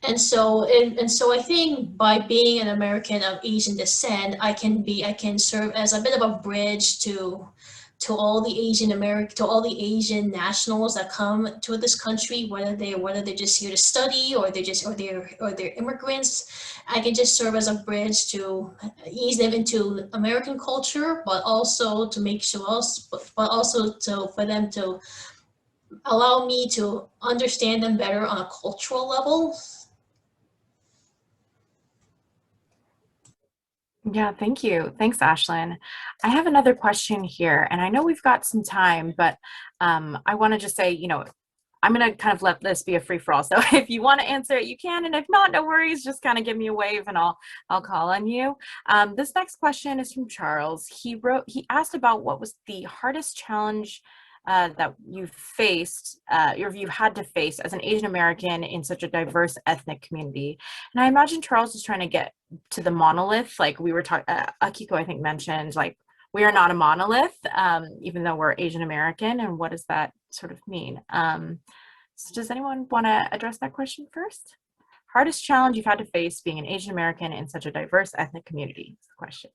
Speaker 7: And so I think by being an American of Asian descent, I can serve as a bit of a bridge to all the Asian nationals that come to this country, whether they're just here to study or they're immigrants. I can just serve as a bridge to ease them into American culture, but also to make sure, for them to allow me to understand them better on a cultural level.
Speaker 1: Yeah, thank you. Thanks, Ashlyn. I have another question here, and I know we've got some time, but I want to just say, you know, I'm going to kind of let this be a free-for-all. So if you want to answer it, you can, and if not, no worries. Just kind of give me a wave, and I'll call on you. This next question is from Charles. He asked about what was the hardest challenge that you faced, or you had to face as an Asian American in such a diverse ethnic community. And I imagine Charles is trying to get to the monolith, like we were talking, Akiko, I think, mentioned, like, we are not a monolith, even though we're Asian American, and what does that sort of mean? So does anyone want to address that question first? Hardest challenge you've had to face being an Asian American in such a diverse ethnic community is the question.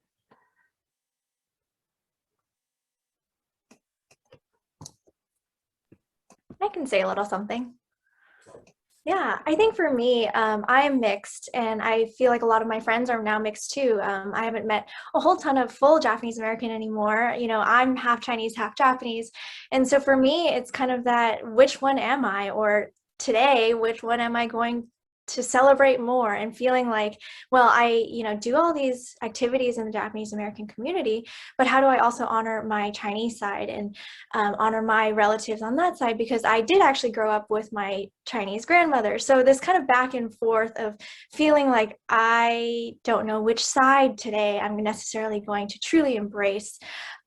Speaker 5: I can say a little something. Yeah, I think for me, I am mixed, and I feel like a lot of my friends are now mixed too. I haven't met a whole ton of full Japanese American anymore. You know, I'm half Chinese, half Japanese. And so for me, it's kind of that, which one am I? Or today, which one am I going to celebrate more, and feeling like, well, I, do all these activities in the Japanese American community, but how do I also honor my Chinese side and honor my relatives on that side? Because I did actually grow up with my Chinese grandmother. So this kind of back and forth of feeling like I don't know which side today I'm necessarily going to truly embrace.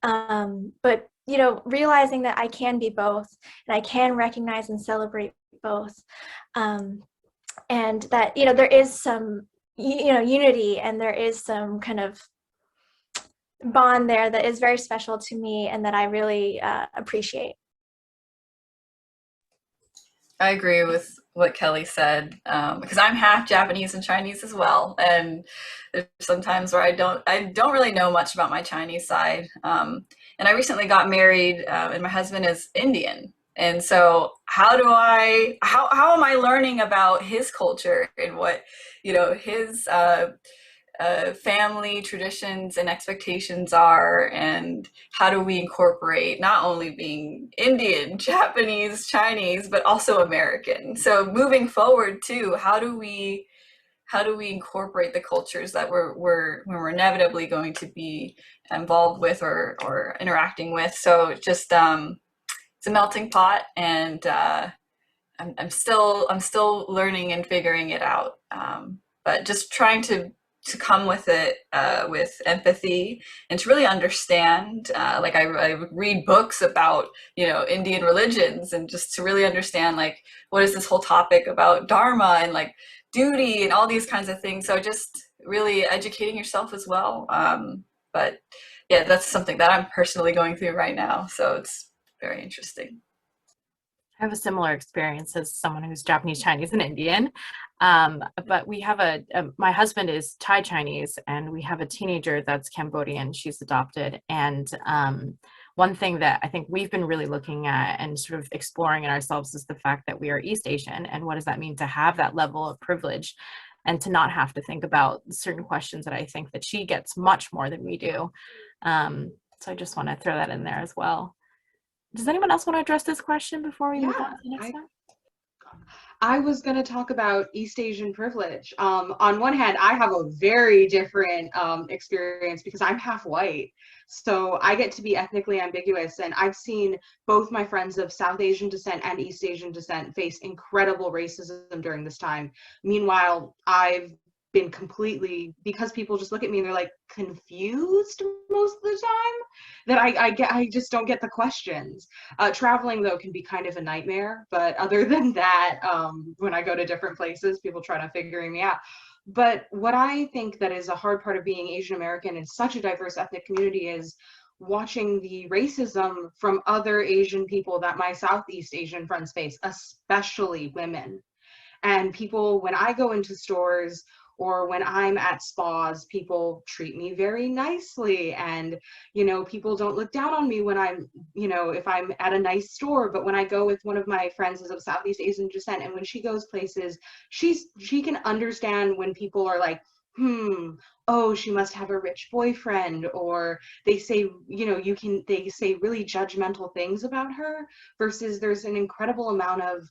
Speaker 5: But realizing that I can be both, and I can recognize and celebrate both. And that, there is some, unity, and there is some kind of bond there that is very special to me and that I really appreciate. I
Speaker 2: agree with what Kelly said, because I'm half Japanese and Chinese as well, and there's some times where I don't really know much about my Chinese side. And I recently got married, and my husband is Indian. And so how am I learning about his culture and what, his family traditions and expectations are, and how do we incorporate not only being Indian, Japanese, Chinese, but also American? So moving forward too, how do we incorporate the cultures that we're inevitably going to be involved with or interacting with? So just it's a melting pot, and I'm still learning and figuring it out. But just trying to come with it with empathy and to really understand. Like I read books about Indian religions, and just to really understand like what is this whole topic about dharma and like duty and all these kinds of things. So just really educating yourself as well. But yeah, that's something that I'm personally going through right now. So it's very interesting.
Speaker 1: I have a similar experience as someone who's Japanese, Chinese, and Indian. But we have my husband is Thai Chinese, and we have a teenager that's Cambodian. She's adopted. And one thing that I think we've been really looking at and sort of exploring in ourselves is the fact that we are East Asian. And what does that mean to have that level of privilege and to not have to think about certain questions that I think that she gets much more than we do. So I just want to throw that in there as well. Does anyone else want to address this question before we move on to the next one?
Speaker 6: I was going to talk about East Asian privilege. On one hand, I have a very different experience because I'm half white. So I get to be ethnically ambiguous, and I've seen both my friends of South Asian descent and East Asian descent face incredible racism during this time. Meanwhile, I've been completely, because people just look at me and they're like confused most of the time, that I just don't get the questions. Traveling though can be kind of a nightmare, but other than that, when I go to different places, people try to figure me out. But what I think that is a hard part of being Asian American in such a diverse ethnic community is watching the racism from other Asian people that my Southeast Asian friends face, especially women. And people, when I go into stores or when I'm at spas, people treat me very nicely, and people don't look down on me when I'm if I'm at a nice store. But when I go with one of my friends is of Southeast Asian descent, and when she goes places, she can understand when people are like, oh, she must have a rich boyfriend, or they say they say really judgmental things about her, versus there's an incredible amount of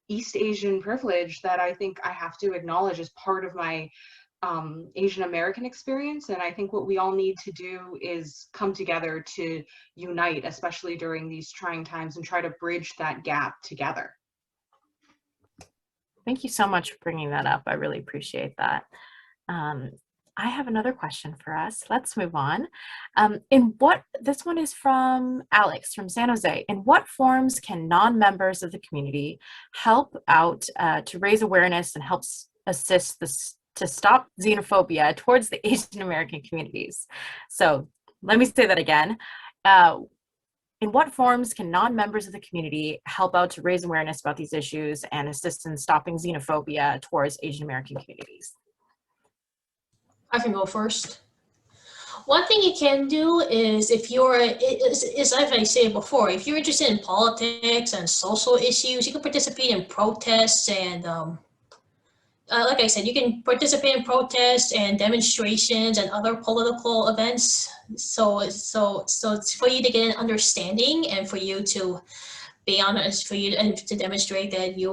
Speaker 6: East Asian privilege that I think I have to acknowledge as part of my Asian American experience. And I think what we all need to do is come together to unite, especially during these trying times, and try to bridge that gap together.
Speaker 1: Thank you so much for bringing that up. I really appreciate that. I have another question for us. Let's move on. This one is from Alex from San Jose. In what forms can non-members of the community help out to raise awareness and help assist to stop xenophobia towards the Asian American communities? So let me say that again. In what forms can non-members of the community help out to raise awareness about these issues and assist in stopping xenophobia towards Asian American communities?
Speaker 7: I can go first. One thing you can do is if you're, as I said before, if you're interested in politics and social issues, you can participate in protests and like I said, you can participate in protests and demonstrations and other political events. So it's for you to get an understanding and for you to be honest, for you to demonstrate that you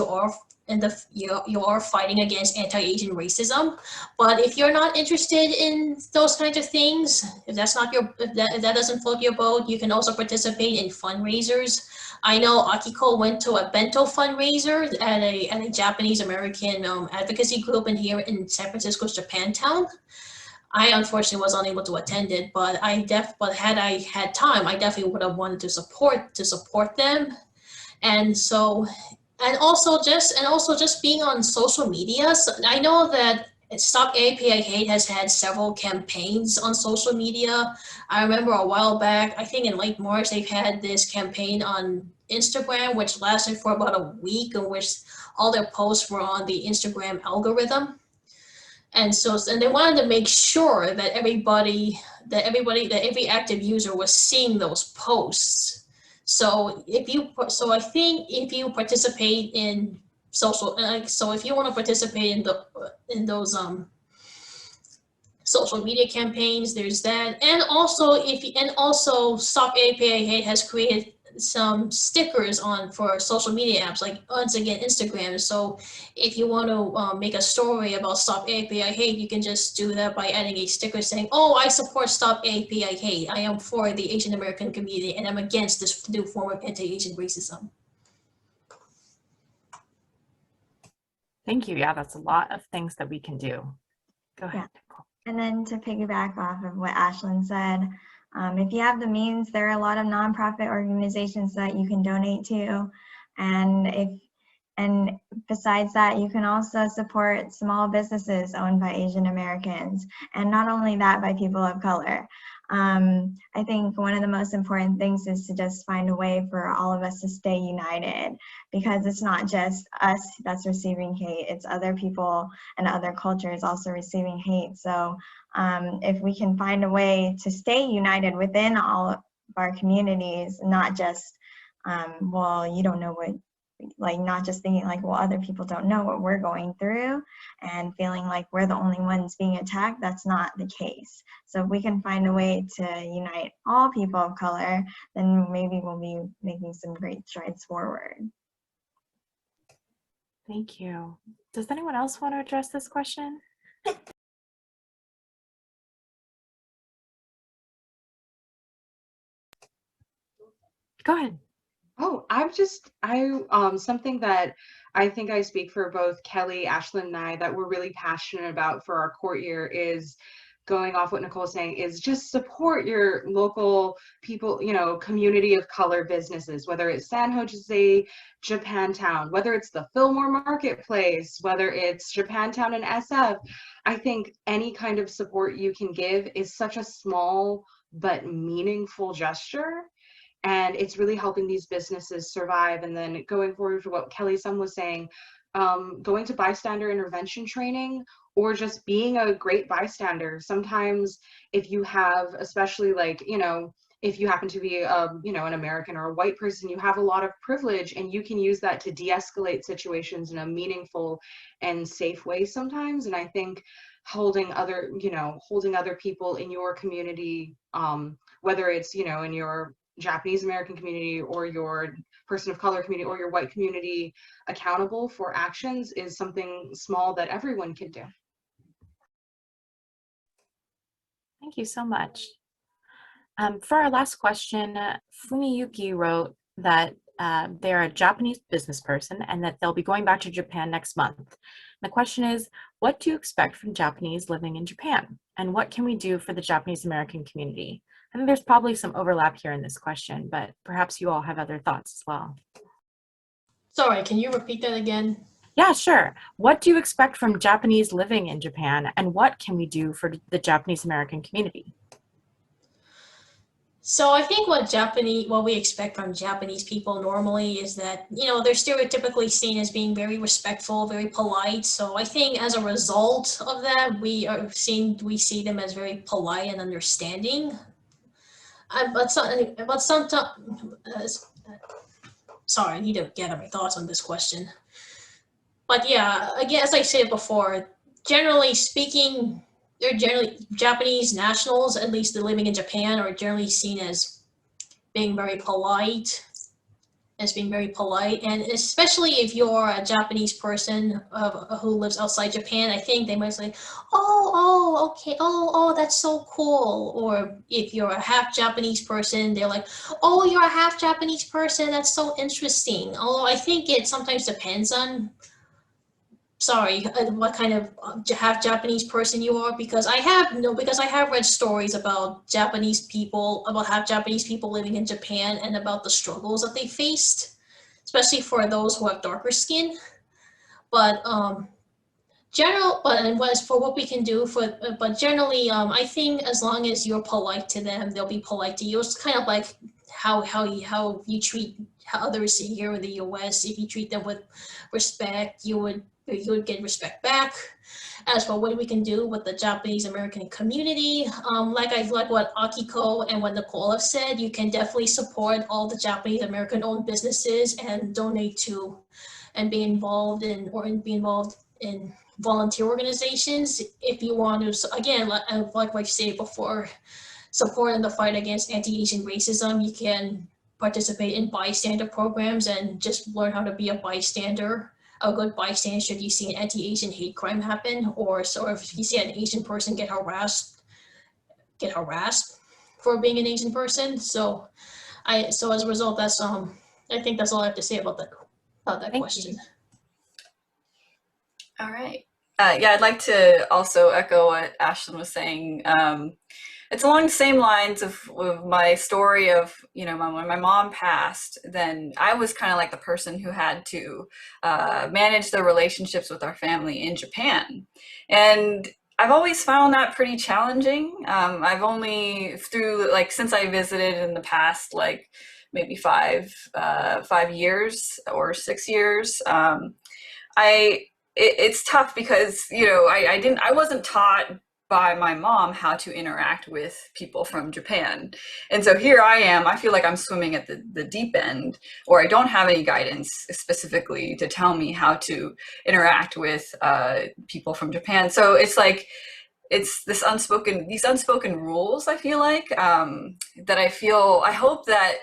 Speaker 7: are you are fighting against anti-Asian racism. But if you're not interested in those kinds of things, if that's not your, if that doesn't float your boat, you can also participate in fundraisers. I know Akiko went to a bento fundraiser at a Japanese American advocacy group here in San Francisco's Japantown. I unfortunately was unable to attend it, but had I had time, I definitely would have wanted to support them. And so, and also just being on social media. So I know that Stop API Hate has had several campaigns on social media. I remember a while back, I think in late March, they've had this campaign on Instagram, which lasted for about a week, in which all their posts were on the Instagram algorithm. And so, and they wanted to make sure that every active user was seeing those posts. So I think if you participate in social, so if you want to participate in those social media campaigns, there's that. And also Stop API Hate has created some stickers for social media apps, like once again Instagram. So if you want to make a story about Stop API Hate, you can just do that by adding a sticker saying, "Oh, I support Stop API Hate. I am for the Asian American community and I'm against this new form of anti-Asian racism."
Speaker 1: Thank you. Yeah, that's a lot of things that we can do. Go ahead, Nicole.
Speaker 8: And then to piggyback off of what Ashlyn said, if you have the means, there are a lot of nonprofit organizations that you can donate to. And besides that, you can also support small businesses owned by Asian Americans, and not only that, by people of color. I think one of the most important things is to just find a way for all of us to stay united, because it's not just us that's receiving hate, it's other people and other cultures also receiving hate. So if we can find a way to stay united within all of our communities, not just, well, you don't know what, like not just thinking like, well, other people don't know what we're going through and feeling like we're the only ones being attacked. That's not the case. So if we can find a way to unite all people of color, then maybe we'll be making some great strides forward.
Speaker 1: Thank you. Does anyone else want to address this question? Go ahead.
Speaker 6: Oh, something that I think I speak for both Kelly, Ashlyn, and I that we're really passionate about for our court year is going off what Nicole was saying, is just support your local people, community of color businesses, whether it's San Jose, Japantown, whether it's the Fillmore Marketplace, whether it's Japantown and SF. I think any kind of support you can give is such a small but meaningful gesture. And it's really helping these businesses survive. And then going forward for what Kelli Sum was saying, going to bystander intervention training, or just being a great bystander. Sometimes if you have, especially like, if you happen to be, an American or a white person, you have a lot of privilege, and you can use that to de-escalate situations in a meaningful and safe way sometimes. And I think holding other people in your community, whether it's, in your Japanese American community or your person of color community or your white community accountable for actions is something small that everyone can do.
Speaker 1: Thank you so much. For our last question, Fumiyuki wrote that they're a Japanese business person and that they'll be going back to Japan next month. The question is, what do you expect from Japanese living in Japan? And what can we do for the Japanese American community? I think there's probably some overlap here in this question, but perhaps you all have other thoughts as well.
Speaker 7: Sorry, can you repeat that again?
Speaker 1: Yeah, sure. What do you expect from Japanese living in Japan, and what can we do for the Japanese American community?
Speaker 7: So I think what we expect from Japanese people normally is that, they're stereotypically seen as being very respectful, very polite. So I think as a result of that, we see them as very polite and understanding. But sometimes, sorry, I need to gather my thoughts on this question. But yeah, again, as I said before, generally speaking, they're generally Japanese nationals, at least they're living in Japan, are generally seen as being very polite, and especially if you're a Japanese person who lives outside Japan, I think they might say, okay, that's so cool. Or if you're a half Japanese person, they're like, oh, you're a half Japanese person, that's so interesting. Although I think it sometimes depends on what kind of half Japanese person you are, because I have read stories about half Japanese people living in Japan and about the struggles that they faced, especially for those who have darker skin. But generally, I think as long as you're polite to them, they'll be polite to you. It's kind of like how you treat others here in the U.S. If you treat them with respect, you would get respect back. As for what we can do with the Japanese American community, like what Akiko and what Nicole have said, you can definitely support all the Japanese American owned businesses and donate to and be involved in volunteer organizations if you want to. Again, like I said before, support in the fight against anti-Asian racism. You can participate in bystander programs and just learn how to be a good bystander should you see an anti-Asian hate crime happen, or if you see an Asian person get harassed for being an Asian person. So as a result, that's I think that's all I have to say about that question.
Speaker 2: All right. Yeah, I'd like to also echo what Ashlyn was saying. It's along the same lines of my story of, when my mom passed, then I was kind of like the person who had to manage the relationships with our family in Japan. And I've always found that pretty challenging. I've only since I visited in the past, maybe 5 years or 6 years, it's tough because, I wasn't taught by my mom how to interact with people from Japan. And so here I am, I feel like I'm swimming at the deep end, or I don't have any guidance specifically to tell me how to interact with people from Japan. So it's like, it's these unspoken rules, I feel like, I hope that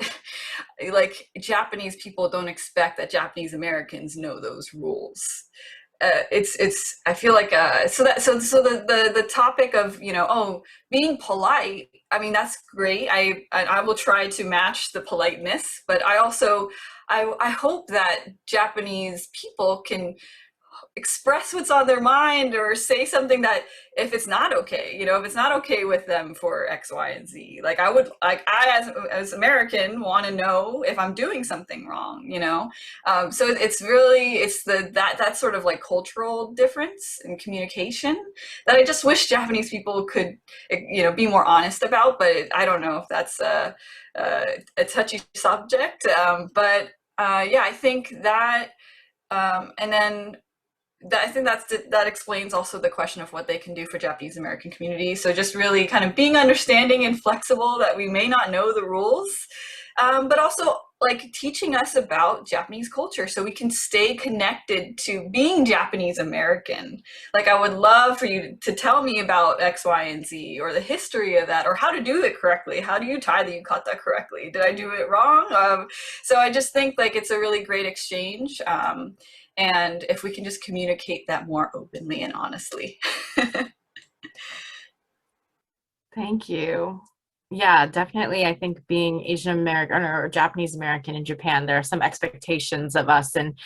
Speaker 2: like Japanese people don't expect that Japanese Americans know those rules. I feel like so the topic of being polite, I mean, that's great. I will try to match the politeness, but I also I hope that Japanese people can express what's on their mind, or say something that if it's not okay, if it's not okay with them for X, Y, and Z, I as American want to know if I'm doing something wrong, so it's that sort of like cultural difference in communication that I just wish Japanese people could, be more honest about, but I don't know if that's a touchy subject, but yeah, I think that and then I think that explains also the question of what they can do for Japanese American community. So just really kind of being understanding and flexible that we may not know the rules, but also like teaching us about Japanese culture so we can stay connected to being Japanese American. Like I would love for you to tell me about X, Y, and Z, or the history of that, or how to do it correctly. How do you tie the yukata correctly? Did I do it wrong? So I just think like it's a really great exchange. And if we can just communicate that more openly and honestly.
Speaker 1: Thank you. Yeah, definitely. I think being Asian American or Japanese American in Japan, there are some expectations of us and,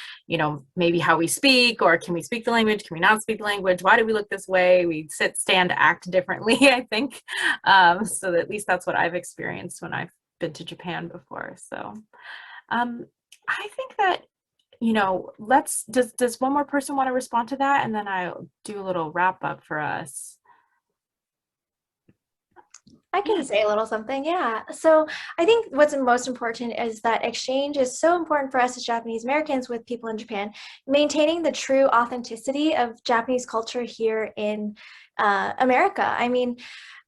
Speaker 1: maybe how we speak, or can we speak the language? Can we not speak the language? Why do we look this way? We sit, stand, act differently, I think. So at least that's what I've experienced when I've been to Japan before. So I think that, does one more person want to respond to that? And then I'll do a little wrap up for us.
Speaker 5: I can say a little something, yeah. So I think what's most important is that exchange is so important for us as Japanese Americans with people in Japan, maintaining the true authenticity of Japanese culture here in America. I mean,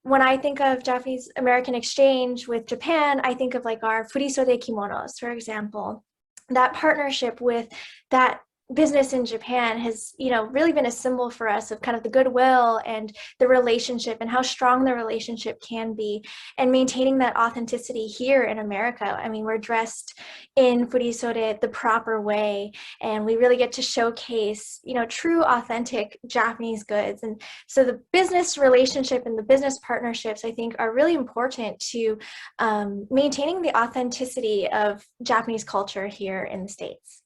Speaker 5: when I think of Japanese American exchange with Japan, I think of like our furisode kimonos, for example. That partnership with that business in Japan has, really been a symbol for us of kind of the goodwill and the relationship and how strong the relationship can be, and maintaining that authenticity here in America. I mean, we're dressed in furisode the proper way, and we really get to showcase, true authentic Japanese goods. And so the business relationship and the business partnerships, I think, are really important to maintaining the authenticity of Japanese culture here in the States.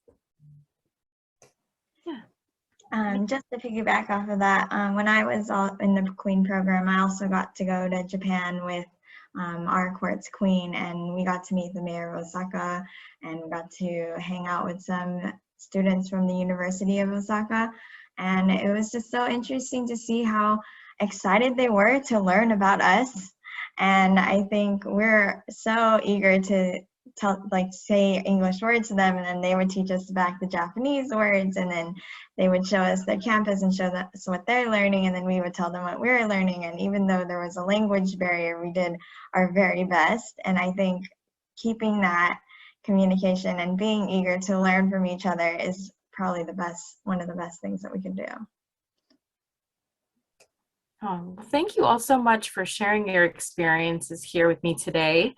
Speaker 8: Just to piggyback off of that, when I was in the Queen program, I also got to go to Japan with our court's queen, and we got to meet the mayor of Osaka, and we got to hang out with some students from the University of Osaka. And it was just so interesting to see how excited they were to learn about us. And I think we're so eager to say English words to them, and then they would teach us back the Japanese words, and then they would show us their campus and show us what they're learning, and then we would tell them what we were learning. And even though there was a language barrier, we did our very best. And I think keeping that communication and being eager to learn from each other is probably one of the best things that we can do.
Speaker 1: Thank you all so much for sharing your experiences here with me today.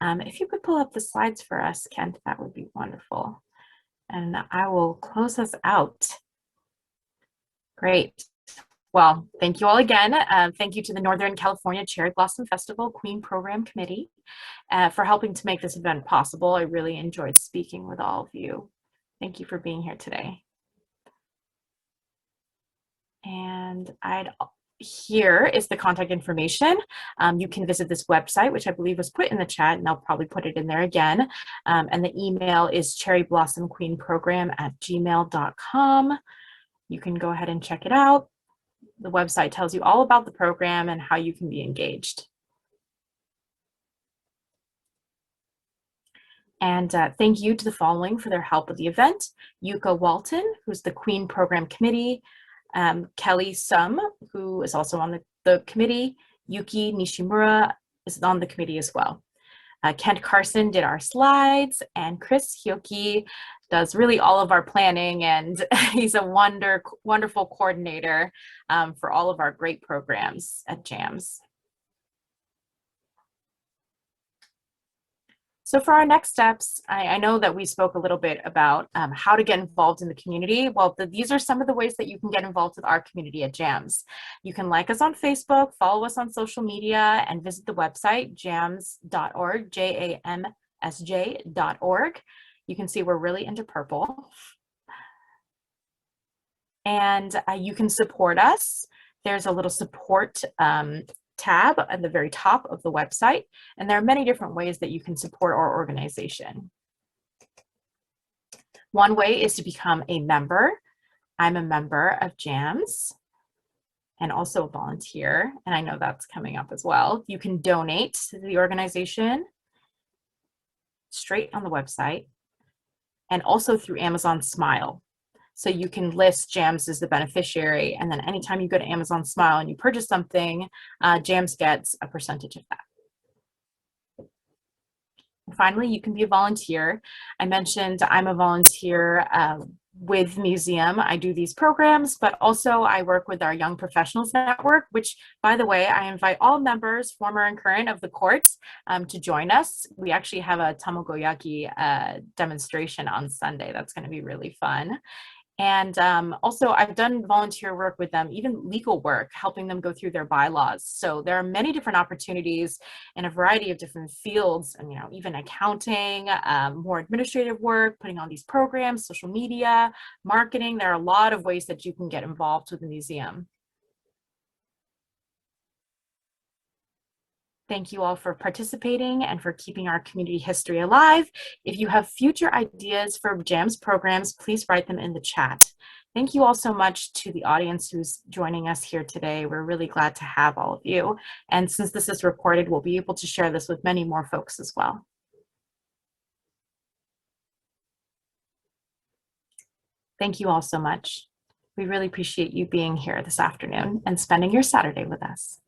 Speaker 1: If you could pull up the slides for us, Kent, that would be wonderful. And I will close us out. Great. Well, thank you all again. Thank you to the Northern California Cherry Blossom Festival Queen Program Committee for helping to make this event possible. I really enjoyed speaking with all of you. Thank you for being here today. And here is the contact information. You can visit this website, which I believe was put in the chat, and I'll probably put it in there again. And the email is cherryblossomqueenprogram@gmail.com. You can go ahead and check it out. The website tells you all about the program and how you can be engaged. And thank you to the following for their help with the event: Yuka Walton, who's the Queen Program Committee, Kelli Sum, who is also on the committee, Yuki Nishimura is on the committee as well. Kent Carson did our slides, and Chris Hyoki does really all of our planning, and he's a wonderful coordinator for all of our great programs at JAMsj. So for our next steps, I know that we spoke a little bit about how to get involved in the community. Well, these are some of the ways that you can get involved with our community at JAMsj. You can like us on Facebook, follow us on social media, and visit the website, jamsj.org, JAMsj.org. You can see we're really into purple. And you can support us. There's a little support tab at the very top of the website, and there are many different ways that you can support our organization. One way is to become a member. I'm a member of JAMsj and also a volunteer, and I know that's coming up as well. You can donate to the organization straight on the website and also through Amazon Smile. So you can list JAMsj as the beneficiary, and then anytime you go to Amazon Smile and you purchase something, JAMsj gets a percentage of that. And finally, you can be a volunteer. I mentioned I'm a volunteer with Museum. I do these programs, but also I work with our Young Professionals Network, which, by the way, I invite all members, former and current, of the court to join us. We actually have a tamagoyaki demonstration on Sunday. That's going to be really fun. And also I've done volunteer work with them, even legal work, helping them go through their bylaws. So there are many different opportunities in a variety of different fields, and even accounting, more administrative work, putting on these programs, social media, marketing. There are a lot of ways that you can get involved with the museum. Thank you all for participating and for keeping our community history alive. If you have future ideas for JAMsj programs, please write them in the chat. Thank you all so much to the audience who's joining us here today. We're really glad to have all of you. And since this is recorded, we'll be able to share this with many more folks as well. Thank you all so much. We really appreciate you being here this afternoon and spending your Saturday with us.